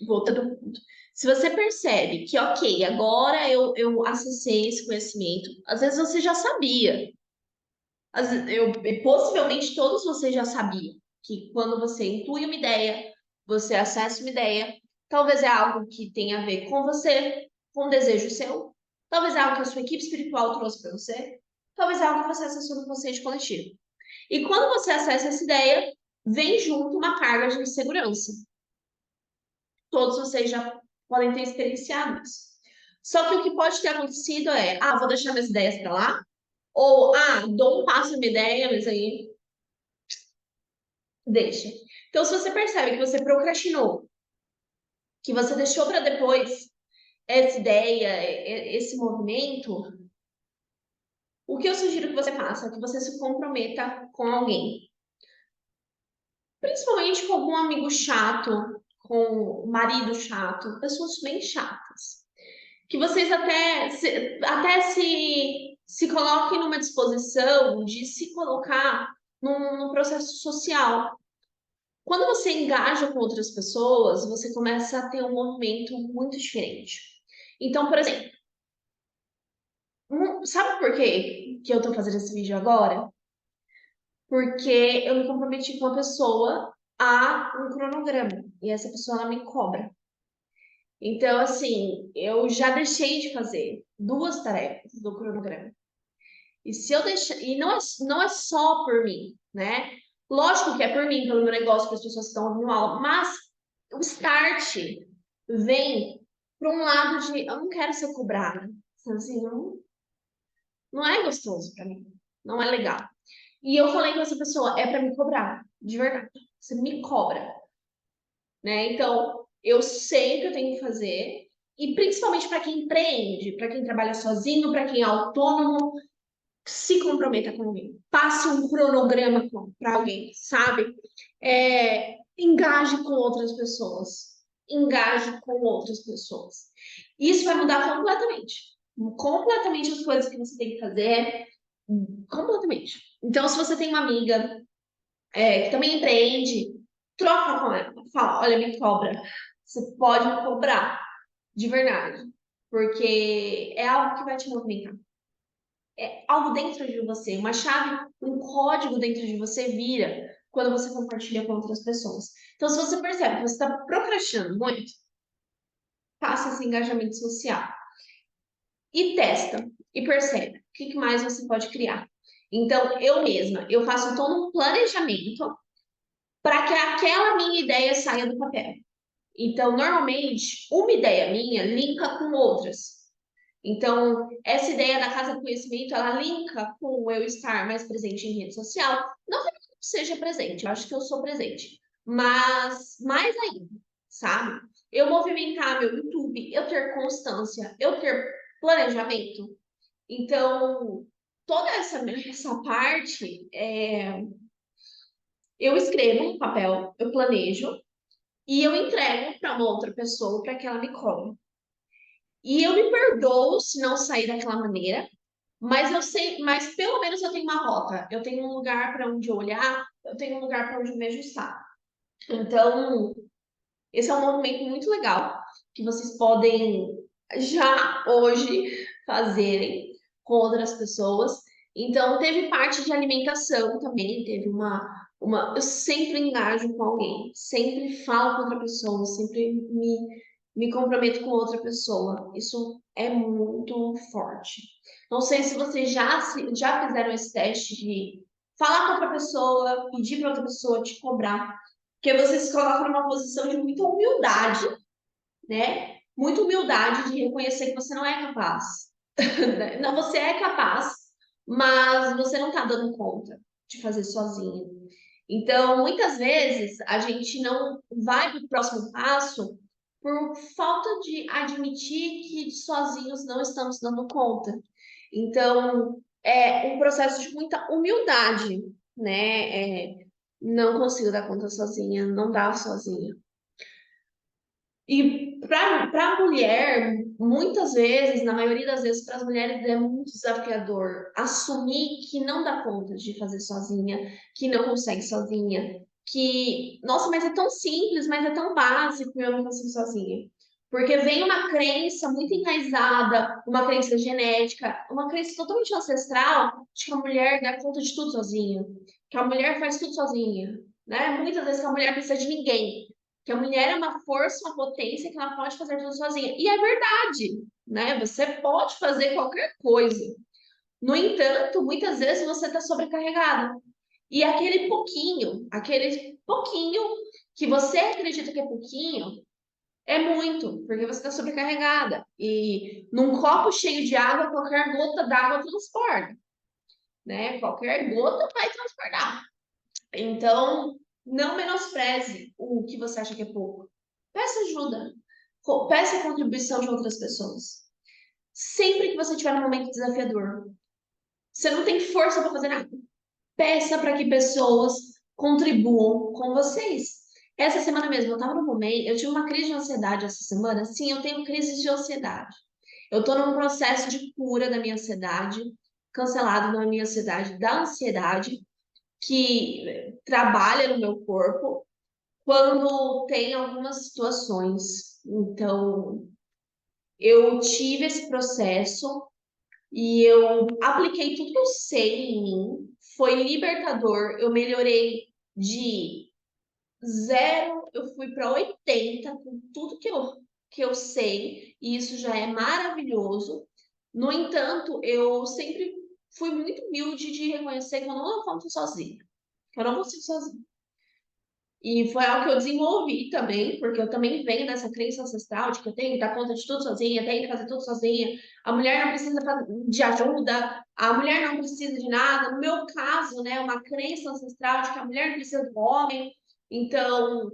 voltando ao ponto. Se você percebe que, ok, agora eu acessei esse conhecimento, às vezes você já sabia, possivelmente todos vocês já sabiam que quando você intui uma ideia, você acessa uma ideia, talvez é algo que tenha a ver com você, com um desejo seu, talvez é algo que a sua equipe espiritual trouxe para você, talvez é algo que você acessou no consciente coletivo. E quando você acessa essa ideia, vem junto uma carga de insegurança. Todos vocês já podem ter experienciado isso. Só que o que pode ter acontecido é, vou deixar minhas ideias para lá, ou, dou um passo na minha ideia, mas aí deixa. Então, se você percebe que você procrastinou, que você deixou para depois essa ideia, esse movimento, o que eu sugiro que você faça é que você se comprometa com alguém. Principalmente com algum amigo chato, com o marido chato, pessoas bem chatas. Que vocês até se coloquem numa disposição de se colocar num processo social. Quando você engaja com outras pessoas, você começa a ter um movimento muito diferente. Então, por exemplo, sabe por quê que eu tô fazendo esse vídeo agora? Porque eu me comprometi com uma pessoa a um cronograma. E essa pessoa, ela me cobra. Então, assim, eu já deixei de fazer duas tarefas do cronograma. E se eu deixar. E não é só por mim, né? Lógico que é por mim, pelo meu negócio, para as pessoas que estão ouvindo aula, mas o start vem para um lado de eu não quero ser cobrada. Assim, não é gostoso para mim. Não é legal. E eu falei com essa pessoa, é para me cobrar, de verdade. Você me cobra, né? Então, eu sei o que eu tenho que fazer, e principalmente para quem empreende, para quem trabalha sozinho, para quem é autônomo, se comprometa com alguém. Passe um cronograma para alguém, sabe? Engaje com outras pessoas. Engaje com outras pessoas. Isso vai mudar completamente. Completamente as coisas que você tem que fazer. Completamente. Então, se você tem uma amiga que também empreende, troca com ela. Fala, olha, me cobra. Você pode me cobrar, de verdade. Porque é algo que vai te movimentar. É algo dentro de você, uma chave, um código dentro de você vira quando você compartilha com outras pessoas. Então, se você percebe que você está procrastinando muito, faça esse engajamento social e testa e percebe o que mais você pode criar. Então, eu mesma, eu faço todo um planejamento para que aquela minha ideia saia do papel. Então, normalmente, uma ideia minha linka com outras. Então, essa ideia da Casa do Conhecimento, ela linka com eu estar mais presente em rede social. Não que eu não seja presente, eu acho que eu sou presente. Mas, mais ainda, sabe? Eu movimentar meu YouTube, eu ter constância, eu ter planejamento. Então, toda essa parte, eu escrevo no papel, eu planejo, e eu entrego para uma outra pessoa para que ela me cobre. E eu me perdoo se não sair daquela maneira, mas eu sei, mas pelo menos eu tenho uma rota, eu tenho um lugar para onde olhar, eu tenho um lugar para onde me ajustar. Então, esse é um movimento muito legal que vocês podem já hoje fazerem com outras pessoas. Então, teve parte de alimentação também, teve eu sempre engajo com alguém, sempre falo com outra pessoa, sempre me comprometo com outra pessoa. Isso é muito forte. Não sei se vocês já fizeram esse teste de falar com outra pessoa, pedir para outra pessoa te cobrar, porque você se coloca numa posição de muita humildade, né? Muita humildade de reconhecer que você não é capaz. Não, você é capaz, mas você não está dando conta de fazer sozinho. Então, muitas vezes, a gente não vai para o próximo passo por falta de admitir que sozinhos não estamos dando conta. Então, é um processo de muita humildade, né? Não consigo dar conta sozinha, não dá sozinha. E para a mulher, muitas vezes, na maioria das vezes, para as mulheres é muito desafiador assumir que não dá conta de fazer sozinha, que não consegue sozinha. que, nossa, mas é tão simples, mas é tão básico, eu não consigo sozinha. Porque vem uma crença muito enraizada, uma crença genética, uma crença totalmente ancestral de que a mulher dá conta de tudo sozinha, que a mulher faz tudo sozinha, né? Muitas vezes que a mulher precisa de ninguém, que a mulher é uma força, uma potência, que ela pode fazer tudo sozinha. E é verdade, né? Você pode fazer qualquer coisa. No entanto, muitas vezes você está sobrecarregada. E aquele pouquinho que você acredita que é pouquinho, é muito, porque você está sobrecarregada. E num copo cheio de água, qualquer gota d'água transporta, né? Qualquer gota vai transportar. Então, não menospreze o que você acha que é pouco. Peça ajuda. Peça a contribuição de outras pessoas. Sempre que você estiver num momento desafiador, você não tem força para fazer nada. Peça para que pessoas contribuam com vocês. Essa semana mesmo, eu estava no momento, eu tive uma crise de ansiedade essa semana. Sim, eu tenho crise de ansiedade. Eu estou num processo de cura da minha ansiedade, cancelado na minha ansiedade, da ansiedade, que trabalha no meu corpo quando tem algumas situações. Então, eu tive esse processo e eu apliquei tudo que eu sei em mim. Foi libertador. Eu melhorei de 0, eu fui para 80 com tudo que eu sei. E isso já é maravilhoso. No entanto, eu sempre fui muito humilde de reconhecer que eu não conto sozinha. Que eu não consigo sozinha. E foi algo que eu desenvolvi também, porque eu também venho dessa crença ancestral de que eu tenho que dar conta de tudo sozinha, tenho que fazer tudo sozinha. A mulher não precisa de ajuda, a mulher não precisa de nada. No meu caso, né, uma crença ancestral de que a mulher não precisa do homem. Então,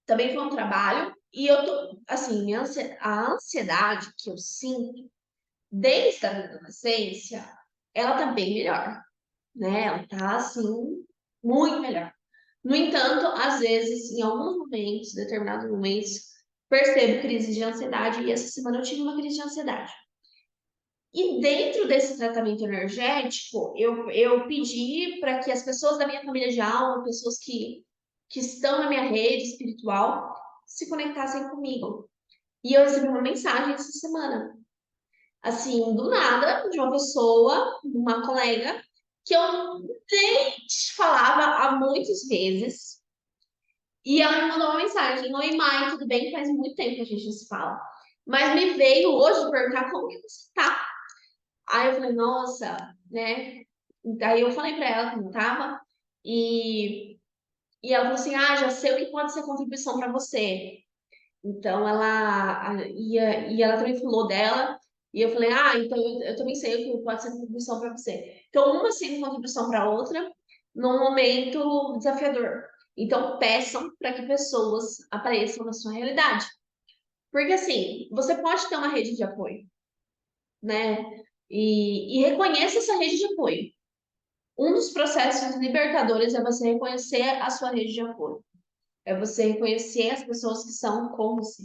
também foi um trabalho. E eu tô, assim, a ansiedade que eu sinto desde a minha adolescência, ela tá bem melhor, né? Ela tá, assim, muito melhor. No entanto, às vezes, em alguns momentos, determinados momentos, percebo crise de ansiedade e essa semana eu tive uma crise de ansiedade. E dentro desse tratamento energético, eu pedi para que as pessoas da minha família de alma, pessoas que estão na minha rede espiritual, se conectassem comigo. E eu recebi uma mensagem essa semana, assim, do nada, de uma pessoa, uma colega, que eu nem falava há muitos meses. E ela me mandou uma mensagem: Oi, Mai, tudo bem? Faz muito tempo que a gente não se fala. Mas me veio hoje perguntar como que você tá. Aí eu falei: Nossa, né? Daí eu falei pra ela como tava. E ela falou assim: Ah, já sei o que pode ser contribuição para você. Então e ela também falou dela. E eu falei: Ah, então eu também sei o que pode ser contribuição para você. Então, uma sendo contribuição para outra, num momento desafiador. Então, peçam para que pessoas apareçam na sua realidade. Porque, assim, você pode ter uma rede de apoio, né? E reconheça essa rede de apoio. Um dos processos libertadores é você reconhecer a sua rede de apoio. É você reconhecer as pessoas que são com você.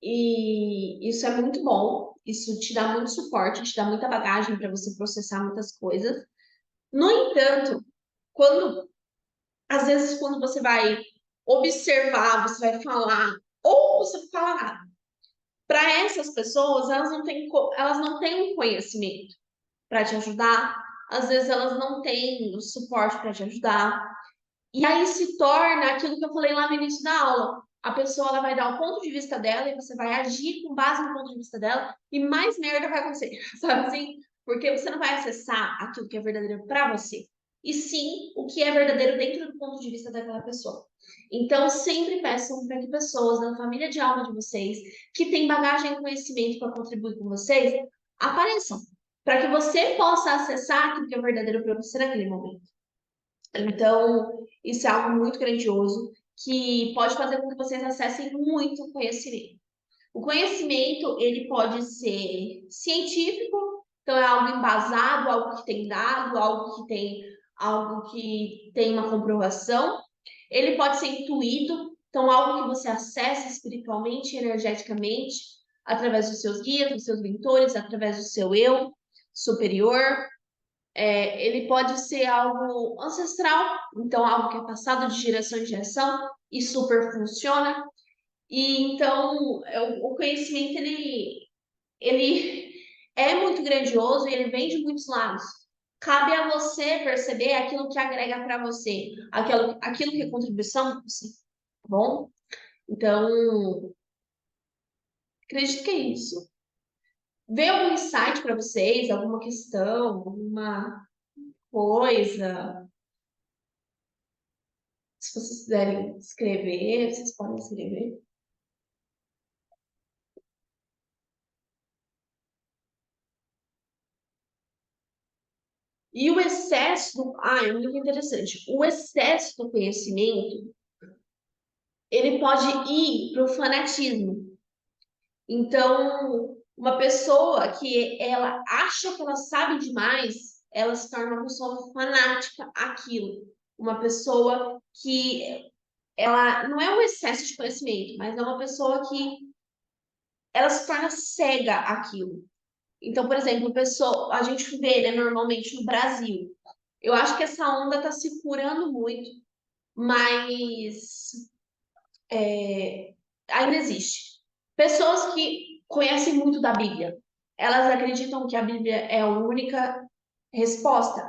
E isso é muito bom. Isso te dá muito suporte, te dá muita bagagem para você processar muitas coisas. No entanto, quando às vezes quando você vai observar, você vai falar, ou você não fala nada. Para essas pessoas, elas não têm um conhecimento para te ajudar, às vezes elas não têm o suporte para te ajudar. E aí se torna aquilo que eu falei lá no início da aula. A pessoa ela vai dar o ponto de vista dela e você vai agir com base no ponto de vista dela e mais merda vai acontecer, sabe assim? Porque você não vai acessar aquilo que é verdadeiro para você, e sim o que é verdadeiro dentro do ponto de vista daquela pessoa. Então, sempre peçam para que pessoas da família de alma de vocês, que têm bagagem e conhecimento para contribuir com vocês, apareçam, para que você possa acessar aquilo que é verdadeiro para você naquele momento. Então, isso é algo muito grandioso que pode fazer com que vocês acessem muito conhecimento. O conhecimento, ele pode ser científico, então é algo embasado, algo que tem dado, algo que tem uma comprovação. Ele pode ser intuído, então algo que você acessa espiritualmente, energeticamente, através dos seus guias, dos seus mentores, através do seu eu superior. Ele pode ser algo ancestral, então algo que é passado de geração em geração e super funciona. E então o conhecimento ele é muito grandioso e ele vem de muitos lados. Cabe a você perceber aquilo que agrega para você, aquilo que é contribuição para você, tá bom? Então, acredito que é isso. Vê algum insight para vocês, alguma questão, alguma coisa? Se vocês quiserem escrever, vocês podem escrever. E o excesso é muito interessante. O excesso do conhecimento, ele pode ir para o fanatismo. Então, uma pessoa que ela acha que ela sabe demais, ela se torna uma pessoa fanática àquilo. Uma pessoa que ela não é um excesso de conhecimento, mas é uma pessoa que ela se torna cega àquilo. Então, por exemplo, a gente vê, né, normalmente no Brasil. Eu acho que essa onda está se curando muito, mas ainda existe. Pessoas que conhecem muito da Bíblia, elas acreditam que a Bíblia é a única resposta.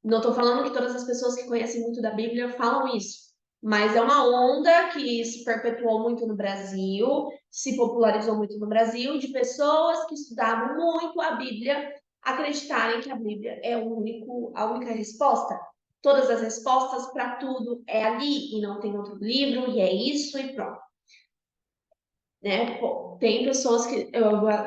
Não estou falando que todas as pessoas que conhecem muito da Bíblia falam isso, mas é uma onda que se perpetuou muito no Brasil, se popularizou muito no Brasil, de pessoas que estudavam muito a Bíblia acreditarem que a Bíblia é a única resposta. Todas as respostas para tudo é ali e não tem outro livro, e é isso e pronto, né? Pô, tem pessoas que,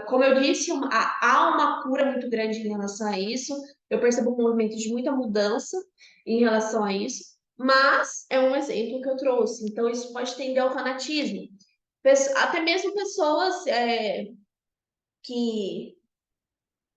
como eu disse, há uma cura muito grande em relação a isso. Eu percebo um movimento de muita mudança em relação a isso, mas é um exemplo que eu trouxe. Então, isso pode tender ao fanatismo. Até mesmo pessoas que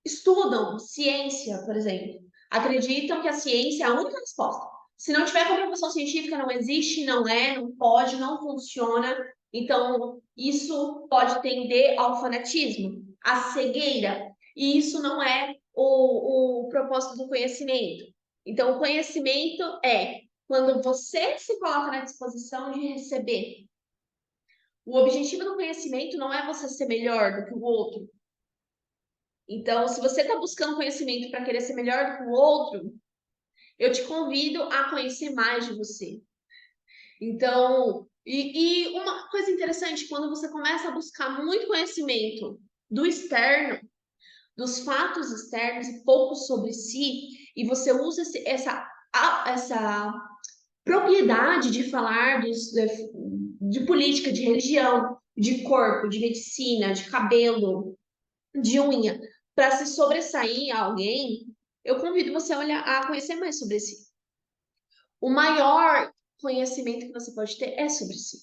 estudam ciência, por exemplo, acreditam que a ciência é a única resposta. Se não tiver comprovação científica, não existe, não é, não pode, não funciona. Então, isso pode tender ao fanatismo, à cegueira. E isso não é o propósito do conhecimento. Então, o conhecimento é quando você se coloca na disposição de receber. O objetivo do conhecimento não é você ser melhor do que o outro, então, se você está buscando conhecimento para querer ser melhor do que o outro, eu te convido a conhecer mais de você. Então, e uma coisa interessante, quando você começa a buscar muito conhecimento do externo, dos fatos externos e pouco sobre si, e você usa essa propriedade de falar de política, de religião, de corpo, de medicina, de cabelo, de unha para se sobressair a alguém, eu convido você a conhecer mais sobre si. O maior conhecimento que você pode ter é sobre si,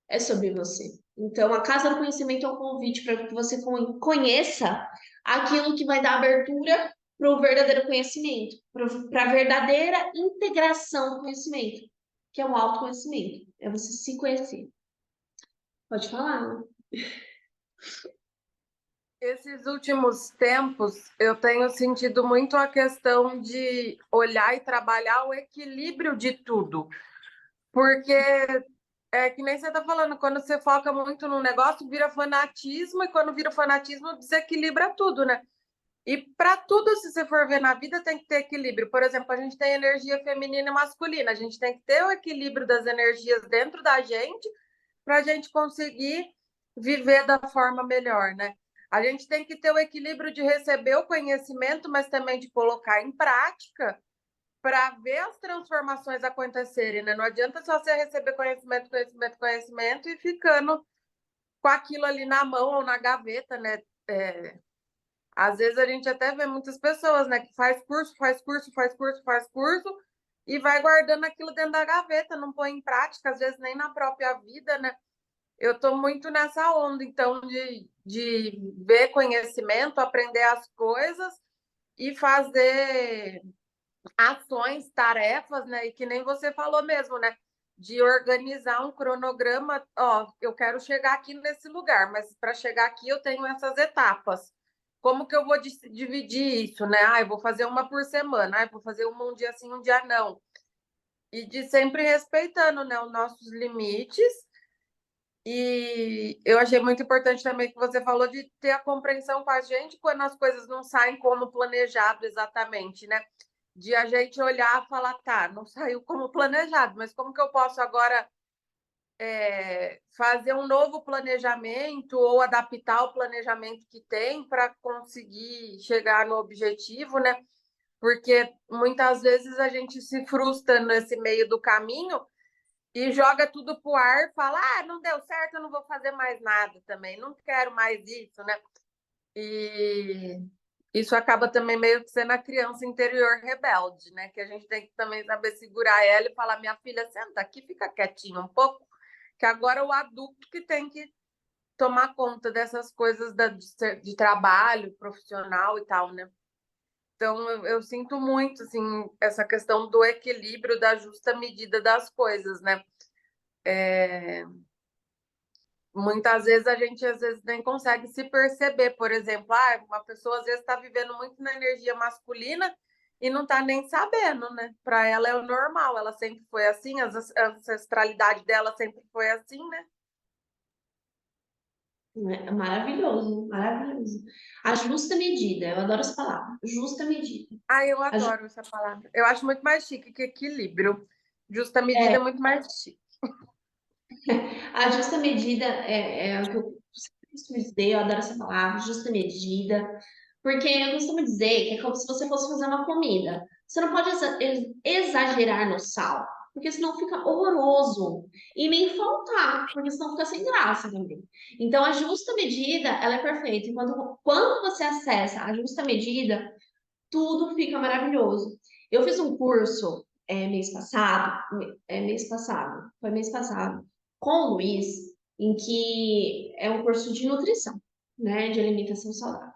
é sobre você. Então, a Casa do Conhecimento é um convite para que você conheça aquilo que vai dar abertura para o verdadeiro conhecimento, para a verdadeira integração do conhecimento, que é o autoconhecimento, é você se conhecer. Pode falar, né? Esses últimos tempos, eu tenho sentido muito a questão de olhar e trabalhar o equilíbrio de tudo. Porque é que nem você está falando, quando você foca muito num negócio, vira fanatismo, e quando vira fanatismo, desequilibra tudo, né? E para tudo, se você for ver na vida, tem que ter equilíbrio. Por exemplo, a gente tem energia feminina e masculina, a gente tem que ter o equilíbrio das energias dentro da gente para a gente conseguir viver da forma melhor, né? A gente tem que ter o equilíbrio de receber o conhecimento, mas também de colocar em prática para ver as transformações acontecerem, né? Não adianta só você receber conhecimento, conhecimento, conhecimento e ficando com aquilo ali na mão ou na gaveta, né? Às vezes a gente até vê muitas pessoas, né, que faz curso, faz curso, faz curso, faz curso e vai guardando aquilo dentro da gaveta, não põe em prática, às vezes nem na própria vida, né? Eu estou muito nessa onda, então, de ver conhecimento, aprender as coisas e fazer ações, tarefas, né? E que nem você falou mesmo, né? De organizar um cronograma. Ó, eu quero chegar aqui nesse lugar, mas para chegar aqui eu tenho essas etapas. como que eu vou dividir isso, né? Ah, eu vou fazer uma por semana, ah, eu vou fazer uma um dia sim, um dia não. E de sempre respeitando, né, os nossos limites. E eu achei muito importante também que você falou de ter a compreensão com a gente quando as coisas não saem como planejado exatamente, né? De a gente olhar e falar, tá, não saiu como planejado, mas como que eu posso agora fazer um novo planejamento ou adaptar o planejamento que tem para conseguir chegar no objetivo, né? Porque muitas vezes a gente se frustra nesse meio do caminho e joga tudo pro ar, fala, ah, não deu certo, eu não vou fazer mais nada também, não quero mais isso, né? E isso acaba também meio que sendo a criança interior rebelde, né? Que a gente tem que também saber segurar ela e falar, minha filha, senta aqui, fica quietinha um pouco, que agora é o adulto que tem que tomar conta dessas coisas de trabalho profissional e tal, né? Então, eu sinto muito, assim, essa questão do equilíbrio, da justa medida das coisas, né? Muitas vezes a gente às vezes nem consegue se perceber, por exemplo, uma pessoa às vezes está vivendo muito na energia masculina e não está nem sabendo, né? Para ela é o normal, ela sempre foi assim, a ancestralidade dela sempre foi assim, né? É maravilhoso, maravilhoso. A justa medida, eu adoro essa palavra, justa medida. Ah, eu A, ju- adoro essa palavra. Eu acho muito mais chique que equilíbrio. Justa medida é, é muito mais chique. a justa medida é o que eu sempre costumo dizer, eu adoro essa palavra, justa medida, porque eu costumo dizer que é como se você fosse fazer uma comida. Você não pode exagerar no sal, porque senão fica horroroso. E nem faltar, porque senão fica sem graça também. Então, a justa medida, ela é perfeita. E quando você acessa a justa medida, tudo fica maravilhoso. Eu fiz um curso foi mês passado, com o Luiz, em que é um curso de nutrição, né, de alimentação saudável.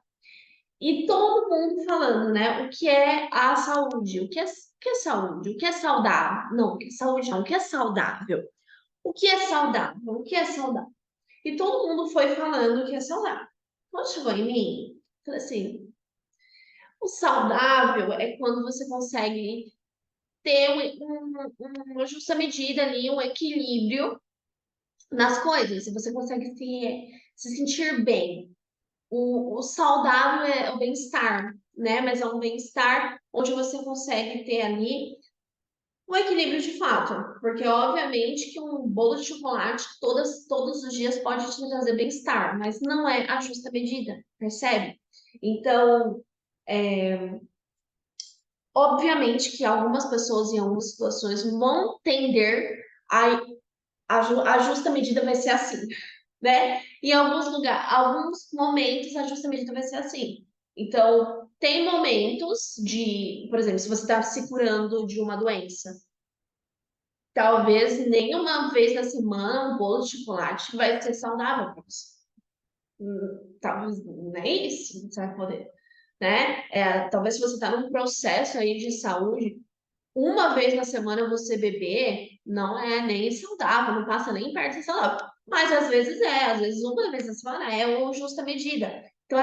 E todo mundo falando, né, o que é a saúde, o que é saúde, o que é saudável. Não, o que é saúde não, o que é saudável. O que é saudável, o que é saudável. E todo mundo foi falando o que é saudável. Quando chegou em mim, eu falei assim, o saudável é quando você consegue ter uma justa medida ali, um equilíbrio nas coisas, se você consegue se sentir bem. O saudável é o bem-estar, né? Mas é um bem-estar onde você consegue ter ali um equilíbrio de fato. Porque, obviamente, que um bolo de chocolate todos os dias pode te trazer bem-estar, mas não é a justa medida, percebe? Então, obviamente que algumas pessoas em algumas situações vão tender a justa medida vai ser assim, né? Em alguns lugares, alguns momentos a justa medida vai ser assim. Então, tem momentos de, por exemplo, se você está se curando de uma doença, talvez nem uma vez na semana um bolo de chocolate vai ser saudável para você. Talvez nem isso você vai poder, né? Talvez se você está num processo aí de saúde, uma vez na semana você beber não é nem saudável, não passa nem perto de saudável. Mas às vezes uma vez na semana é o justa medida. Então,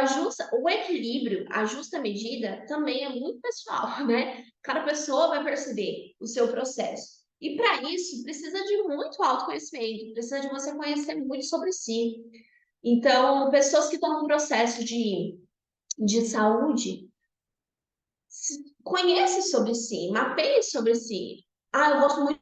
o equilíbrio, a justa medida também é muito pessoal, né? Cada pessoa vai perceber o seu processo. E para isso, precisa de muito autoconhecimento, precisa de você conhecer muito sobre si. Então, pessoas que estão num processo de saúde, conhece sobre si, mapeie sobre si. Ah, eu gosto muito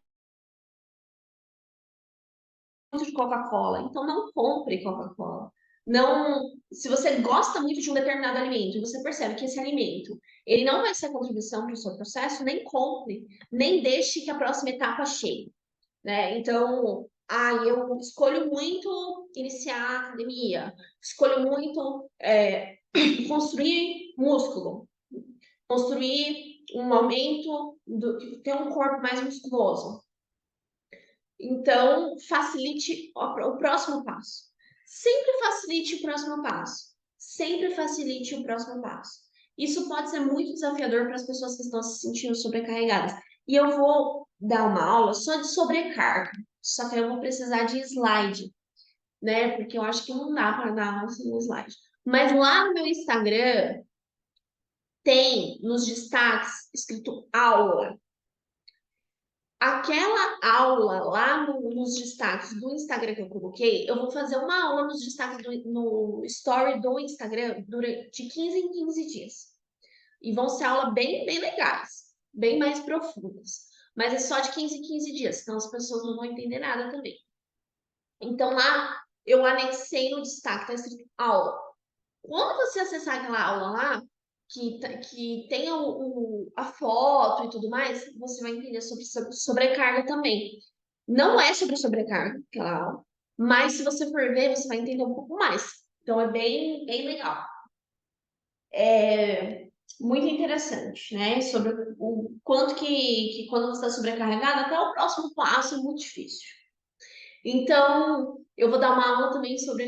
de Coca-Cola, então não compre Coca-Cola. Não, se você gosta muito de um determinado alimento e você percebe que esse alimento ele não vai ser a contribuição para o seu processo, nem compre, nem deixe que a próxima etapa chegue, né? Então, eu escolho muito iniciar a academia, escolho muito construir músculo, construir um aumento ter um corpo mais musculoso. Então, facilite o próximo passo. Sempre facilite o próximo passo. Sempre facilite o próximo passo. Isso pode ser muito desafiador para as pessoas que estão se sentindo sobrecarregadas. E eu vou dar uma aula só de sobrecarga. Só que eu vou precisar de slide, né? Porque eu acho que não dá para dar aula sem slide. Mas lá no meu Instagram tem nos destaques escrito aula. Aquela aula lá nos destaques do Instagram que eu coloquei, eu vou fazer uma aula nos destaques no story do Instagram durante de 15 em 15 dias. E vão ser aulas bem legais, bem mais profundas. Mas é só de 15 em 15 dias, senão as pessoas não vão entender nada também. Então lá eu anexei no destaque, tá escrito aula. Quando você acessar aquela aula lá, que tem a foto e tudo mais, você vai entender sobre sobrecarga também. Não é sobre sobrecarga, aquela aula, mas se você for ver, você vai entender um pouco mais. Então é bem legal. É muito interessante, né? Sobre o quanto que quando você está sobrecarregado, até o próximo passo é muito difícil. Então, eu vou dar uma aula também sobre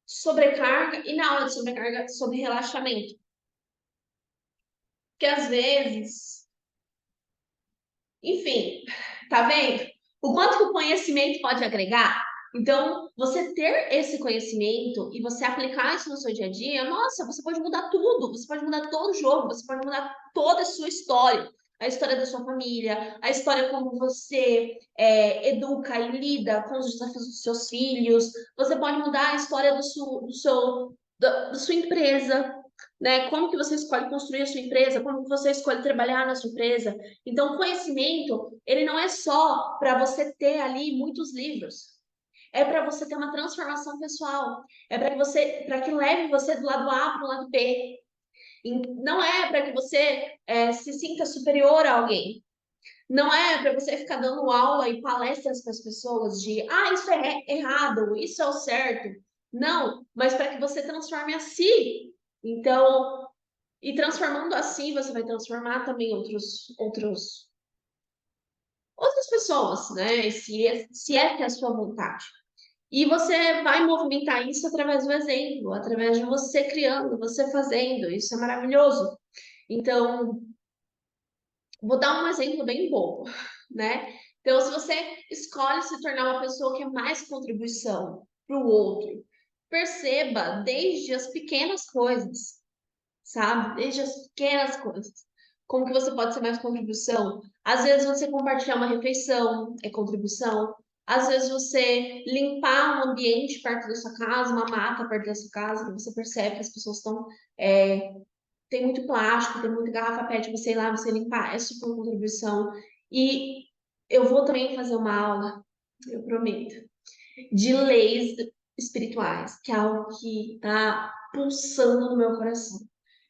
sobrecarga e na aula de sobrecarga sobre relaxamento. Porque às vezes, enfim, tá vendo? O quanto que o conhecimento pode agregar? Então, você ter esse conhecimento e você aplicar isso no seu dia a dia, nossa, você pode mudar tudo, você pode mudar todo o jogo, você pode mudar toda a sua história, a história da sua família, a história como você educa e lida com os desafios dos seus filhos, você pode mudar a história da sua empresa, né? Como que você escolhe construir a sua empresa, como que você escolhe trabalhar na sua empresa. Então, conhecimento, ele não é só para você ter ali muitos livros. É para você ter uma transformação pessoal. É para que leve você do lado A para o lado B. E não é para que você se sinta superior a alguém. Não é para você ficar dando aula e palestras para as pessoas de, isso é errado, isso é o certo. Não, mas para que você transforme a si. Então, e transformando assim, você vai transformar também outras pessoas, né? Se é que é a sua vontade. E você vai movimentar isso através do exemplo, através de você criando, você fazendo. Isso é maravilhoso. Então, vou dar um exemplo bem bobo, né? Então, se você escolhe se tornar uma pessoa que é mais contribuição para o outro, perceba desde as pequenas coisas, sabe? Desde as pequenas coisas. Como que você pode ser mais contribuição? Às vezes você compartilhar uma refeição é contribuição. Às vezes você limpar um ambiente perto da sua casa, uma mata perto da sua casa, que você percebe que as pessoas estão. Tem muito plástico, tem muita garrafa PET, você ir lá, você limpar, é super contribuição. E eu vou também fazer uma aula, eu prometo, de leis espirituais, que é algo que está pulsando no meu coração.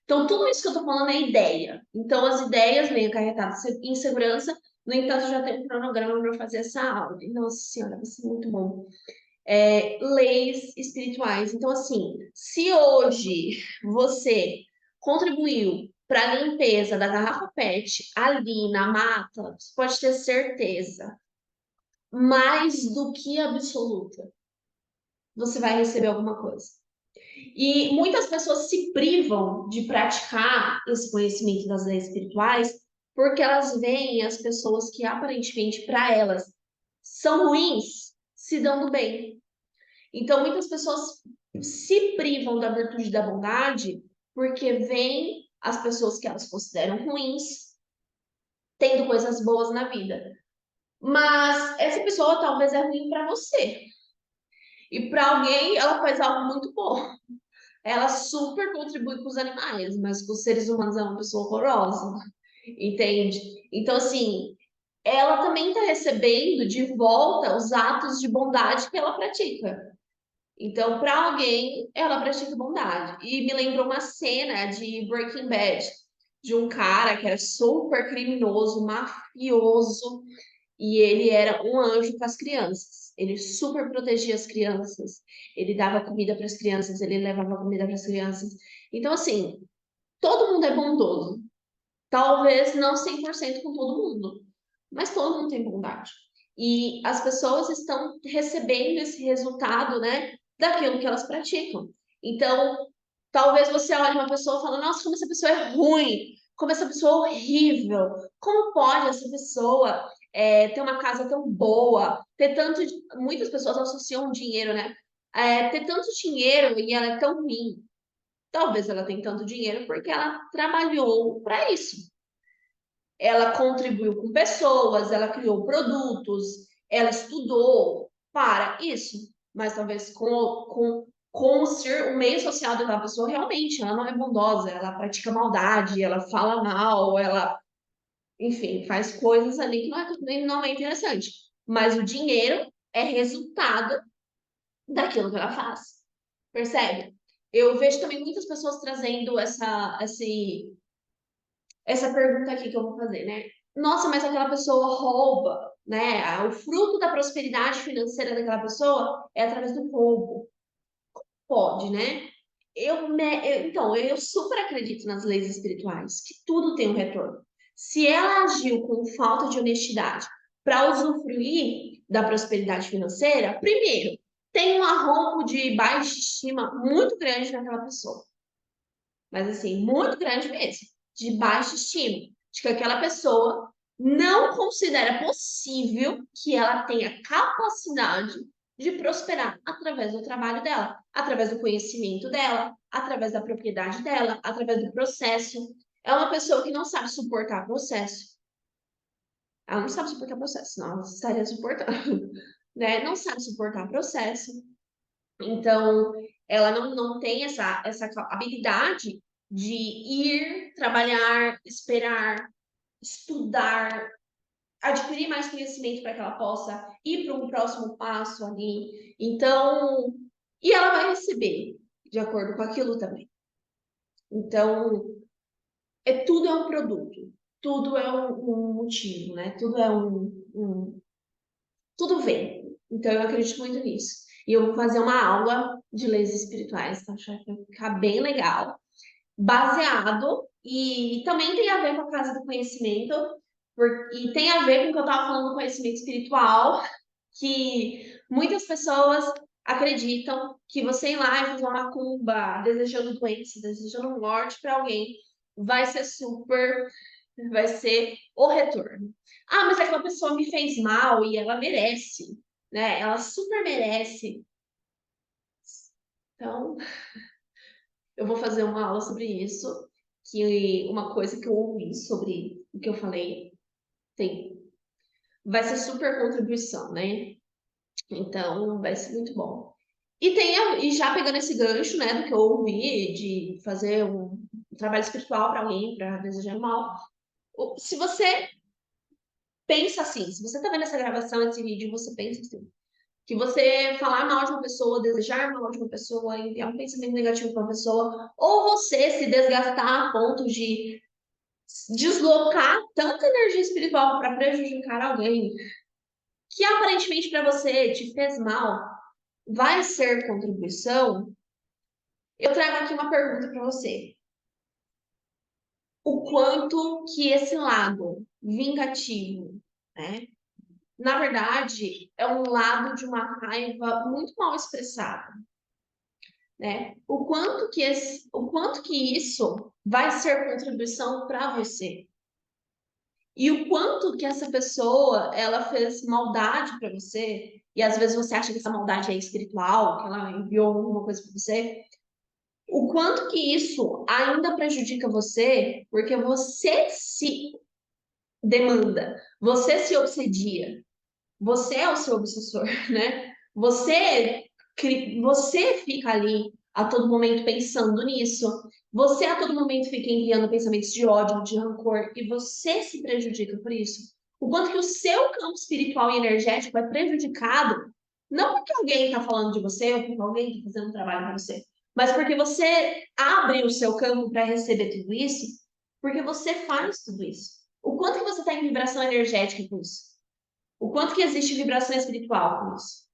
Então, tudo isso que eu tô falando é ideia. Então, as ideias vêm acarretadas em segurança, no entanto, já tem um cronograma para fazer essa aula. Nossa Senhora, vai ser muito bom. Leis espirituais. Então, assim, se hoje você contribuiu para a limpeza da garrafa PET ali na mata, você pode ter certeza, mais do que absoluta, você vai receber alguma coisa. E muitas pessoas se privam de praticar esse conhecimento das leis espirituais porque elas veem as pessoas que aparentemente para elas são ruins se dando bem. Então muitas pessoas se privam da virtude da bondade porque veem as pessoas que elas consideram ruins tendo coisas boas na vida. Mas essa pessoa talvez é ruim para você. E para alguém ela faz algo muito bom. Ela super contribui com os animais, mas com os seres humanos é uma pessoa horrorosa, entende? Então, assim, ela também está recebendo de volta os atos de bondade que ela pratica. Então, para alguém, ela pratica bondade. E me lembrou uma cena de Breaking Bad, de um cara que era super criminoso, mafioso, e ele era um anjo para as crianças. Ele super protegia as crianças. Ele dava comida para as crianças, ele levava comida para as crianças. Então, assim, todo mundo é bondoso. Talvez não 100% com todo mundo, mas todo mundo tem bondade. E as pessoas estão recebendo esse resultado, né, daquilo que elas praticam. Então, talvez você olhe uma pessoa e fale, nossa, como essa pessoa é ruim, como essa pessoa é horrível, como pode essa pessoa ter uma casa tão boa, ter tanto. Muitas pessoas associam dinheiro, né? ter tanto dinheiro e ela é tão ruim. Talvez ela tenha tanto dinheiro porque ela trabalhou para isso. Ela contribuiu com pessoas, ela criou produtos, ela estudou para isso. Mas talvez com o meio social daquela pessoa, realmente, ela não é bondosa, ela pratica maldade, ela fala mal, ela, enfim, faz coisas ali que não é interessante. Mas o dinheiro é resultado daquilo que ela faz. Percebe? Eu vejo também muitas pessoas trazendo essa pergunta aqui que eu vou fazer, né? Nossa, mas aquela pessoa rouba, né? O fruto da prosperidade financeira daquela pessoa é através do roubo. Pode, né? Então, eu super acredito nas leis espirituais, que tudo tem um retorno. Se ela agiu com falta de honestidade para usufruir da prosperidade financeira, primeiro, tem um arrombo de baixa estima muito grande naquela pessoa. Mas assim, muito grande mesmo, de baixa estima, de que aquela pessoa não considera possível que ela tenha capacidade de prosperar através do trabalho dela, através do conhecimento dela, através da propriedade dela, através do processo. É uma pessoa que não sabe suportar processo. Ela não sabe suportar processo, senão ela estaria suportando, né? Não sabe suportar processo. Então, ela não tem essa habilidade de ir trabalhar, esperar, estudar, adquirir mais conhecimento para que ela possa ir para um próximo passo ali. Então, e ela vai receber de acordo com aquilo também. Então, tudo é um produto, tudo é um motivo, né? Tudo vem. Então, eu acredito muito nisso. E eu vou fazer uma aula de leis espirituais, tá? Acho que vai ficar bem legal. Baseado, e também tem a ver com a Casa do Conhecimento, e tem a ver com o que eu estava falando do conhecimento espiritual, que muitas pessoas acreditam que você ir lá e fazer uma macumba, desejando doença, desejando morte para alguém, vai ser super, vai ser o retorno. Ah, mas aquela pessoa me fez mal e ela merece, né? Ela super merece. Então, eu vou fazer uma aula sobre isso, que uma coisa que eu ouvi sobre o que eu falei tem, vai ser super contribuição, né? Então, vai ser muito bom. E já pegando esse gancho, né, do que eu ouvi de fazer um trabalho espiritual para alguém, para desejar mal, se você pensa assim, se você tá vendo essa gravação, esse vídeo, você pensa assim, que você falar mal de uma pessoa, desejar mal de uma pessoa, enviar um pensamento negativo para uma pessoa, ou você se desgastar a ponto de deslocar tanta energia espiritual para prejudicar alguém, que aparentemente para você te fez mal, vai ser contribuição, eu trago aqui uma pergunta para você. O quanto que esse lado vingativo, né? Na verdade, é um lado de uma raiva muito mal expressada, né? O quanto que isso vai ser contribuição para você? E o quanto que essa pessoa, ela fez maldade para você, e às vezes você acha que essa maldade é espiritual, que ela enviou alguma coisa para você, o quanto que isso ainda prejudica você, porque você se demanda, você se obsedia, você é o seu obsessor, né? Você fica ali a todo momento pensando nisso. Você a todo momento fica enviando pensamentos de ódio, de rancor, e você se prejudica por isso. O quanto que o seu campo espiritual e energético é prejudicado, não porque alguém está falando de você, ou porque alguém está fazendo um trabalho para você, mas porque você abre o seu campo para receber tudo isso, porque você faz tudo isso. O quanto que você está em vibração energética com isso? O quanto que existe vibração espiritual com isso?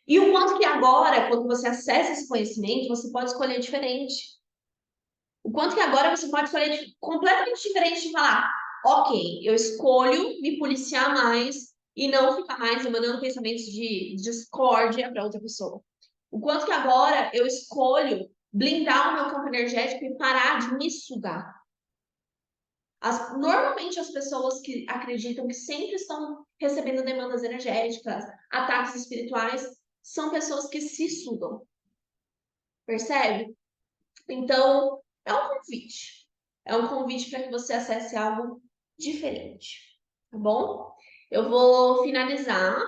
E o quanto que agora, quando você acessa esse conhecimento, você pode escolher diferente. O quanto que agora você pode escolher completamente diferente de falar, ok, eu escolho me policiar mais e não ficar mais emanando pensamentos de discórdia para outra pessoa. O quanto que agora eu escolho blindar o meu campo energético e parar de me sugar. Normalmente as pessoas que acreditam que sempre estão recebendo demandas energéticas, ataques espirituais, são pessoas que se estudam, percebe? Então, é um convite. É um convite para que você acesse algo diferente, tá bom? Eu vou finalizar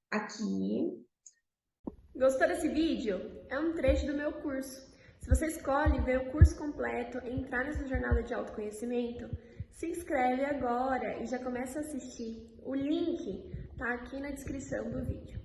aqui. Gostou desse vídeo? É um trecho do meu curso. Se você escolhe ver o curso completo, entrar nessa jornada de autoconhecimento, se inscreve agora e já começa a assistir. O link tá aqui na descrição do vídeo.